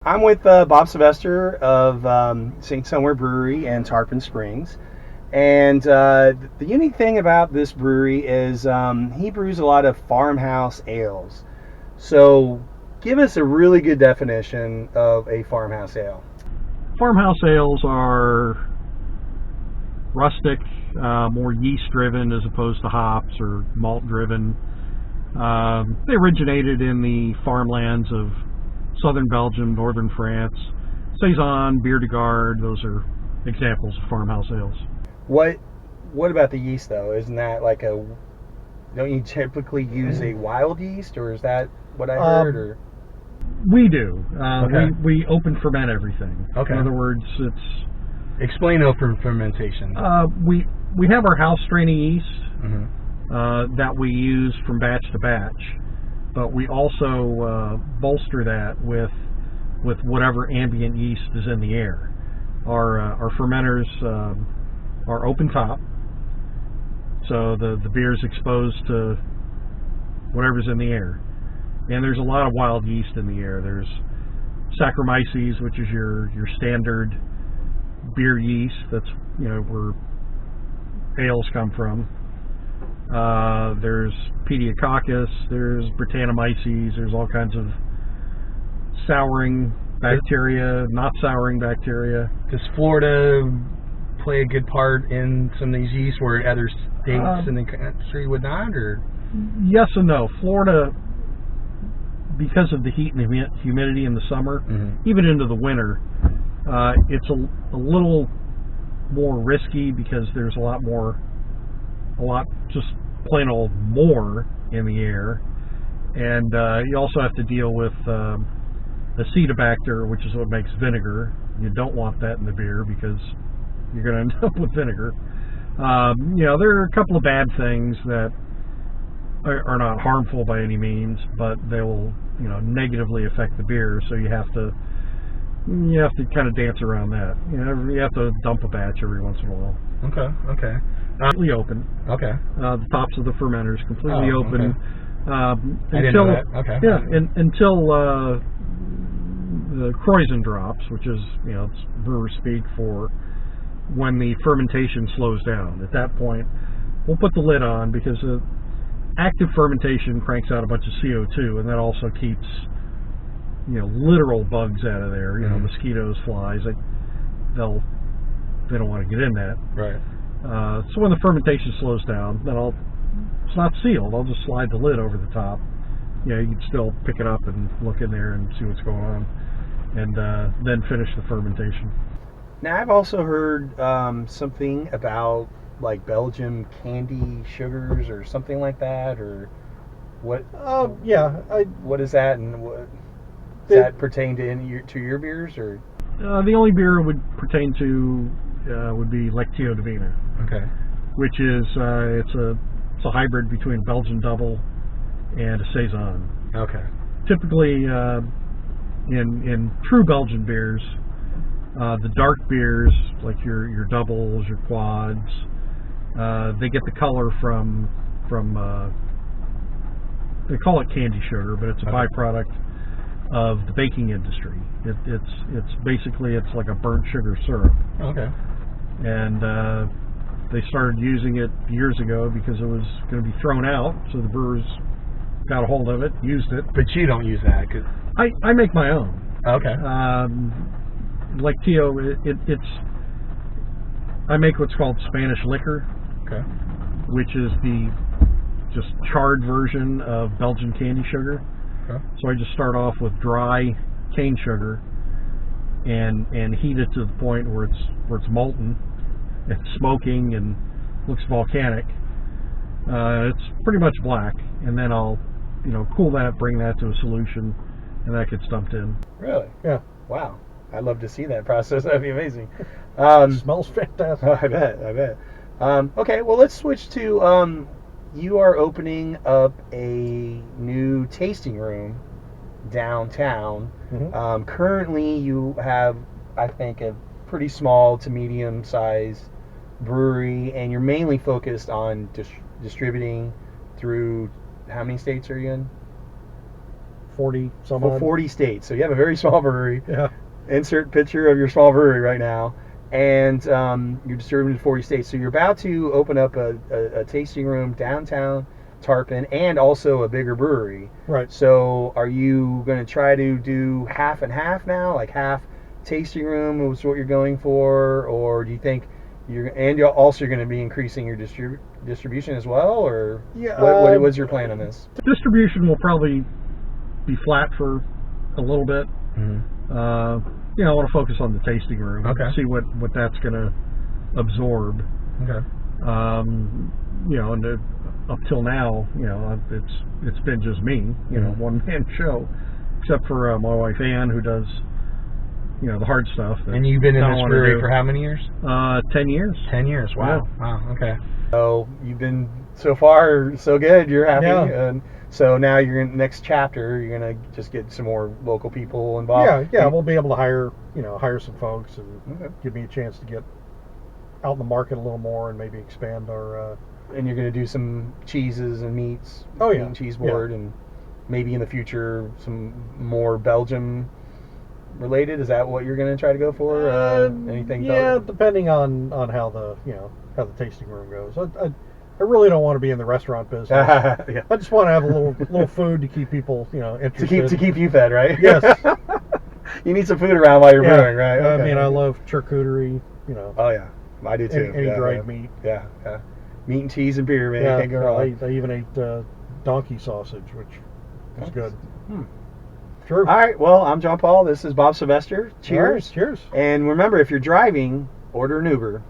I'm with Bob Sylvester of St. Somewhere Brewery in Tarpon Springs. And the unique thing about this brewery is he brews a lot of farmhouse ales. So give us a really good definition of a farmhouse ale. Farmhouse ales are rustic, more yeast driven as opposed to hops or malt driven. They originated in the farmlands of southern Belgium, northern France. Saison, Bière de Garde, those are examples of farmhouse ales. What about the yeast though? Isn't that don't you typically use a wild yeast, or is that what I heard? Or we do. Okay. We open ferment everything. Okay. In other words, it's explain open fermentation. We have our house straining yeast Mm-hmm. that we use from batch to batch, but we also bolster that with whatever ambient yeast is in the air. Our fermenters are open top, so the beer is exposed to whatever's in the air. And there's a lot of wild yeast in the air. There's Saccharomyces, which is your standard beer yeast. That's where ales come from. There's Pediococcus, there's Brettanomyces, there's all kinds of souring bacteria, not souring bacteria. Does Florida play a good part in some of these yeasts where other states in the country would not? Or yes and no. Florida, because of the heat and the humidity in the summer, mm-hmm. even into the winter, it's a little more risky because there's a lot just plain old more in the air, and you also have to deal with acetobacter, which is what makes vinegar. You don't want that in the beer because you're going to end up with vinegar. There are a couple of bad things that are not harmful by any means, but they will negatively affect the beer, so you have to kind of dance around that. You have to dump a batch every once in a while. Okay. Completely open. Okay. The tops of the fermenters completely open. Okay. I didn't know that. Okay. Yeah, until the Kreuzen drops, which is it's brewer speak for when the fermentation slows down. At that point, we'll put the lid on because active fermentation cranks out a bunch of CO2, and that also keeps literal bugs out of there. Mm-hmm. Mosquitoes, flies. They don't want to get in that. Right. So when the fermentation slows down, then it's not sealed. I'll just slide the lid over the top. You can still pick it up and look in there and see what's going on, and then finish the fermentation. Now, I've also heard something about like Belgium candy sugars or something like that, or what? What is that, and what does that pertain to your beers, or? The only beer it would pertain to would be Lectio Divina. Okay. Which is it's a hybrid between Belgian double and a saison. Okay. Typically, in true Belgian beers, the dark beers like your doubles, your quads, they get the color from they call it candy sugar, but it's a byproduct of the baking industry. It's basically like a burnt sugar syrup. Okay. And they started using it years ago because it was going to be thrown out, so the brewers got a hold of it, used it. But you don't use that? I make my own. Okay. Lectio, I make what's called Spanish liquor. Okay. Which is the just charred version of Belgian candy sugar. Okay. So I just start off with dry cane sugar and heat it to the point where it's molten, it's smoking and looks volcanic. It's pretty much black, and then I'll cool that, bring that to a solution, and that gets dumped in. Really? Yeah. Wow. I'd love to see that process. That'd be amazing. Smells fantastic. I bet. Okay, well, let's switch to you are opening up a new tasting room downtown. Currently, you have, I think, a pretty small to medium sized brewery, and you're mainly focused on distributing through how many states are you in? 40 some Well, odd. 40 states. So you have a very small brewery. Yeah. Insert picture of your small brewery right now. And you're distributing to 40 states. So you're about to open up a tasting room downtown Tarpon and also a bigger brewery. Right. So are you going to try to do half and half now? Like half tasting room is what you're going for? Or do you think you're going to be increasing your distribution as well? Or Yeah, what's your plan on this? Distribution will probably be flat for a little bit. I want to focus on the tasting room. Okay. See what that's going to absorb. Okay. And up till now, it's been just me, one man show, except for my wife Ann, who does, the hard stuff. And you've been in this brewery for how many years? 10 years. 10 years. Wow. Yeah. Wow. Okay. So you've been so far so good. You're happy. Yeah. And so now you're in the next chapter. You're gonna just get some more local people involved. Yeah. We'll be able to hire some folks and give me a chance to get out in the market a little more and maybe expand our. And you're gonna do some cheeses and meats. Oh yeah. Meat and cheese board, and maybe in the future some more Belgium related. Is that what you're gonna try to go for? Anything? Yeah, depending on how the how the tasting room goes. I really don't want to be in the restaurant business. Yeah. I just want to have a little food to keep people interested. To keep you fed, right? Yes. You need some food around while you're brewing, right? Okay. I mean, I love charcuterie. Oh yeah, I do too. Any dried meat. Yeah. Meat and cheese and beer, man. Yeah. Can't go wrong. I even ate donkey sausage, which is good. All True. right. Well, I'm Jon-Paul. This is Bob Sylvester. Cheers. All right, cheers. And remember, if you're driving, order an Uber.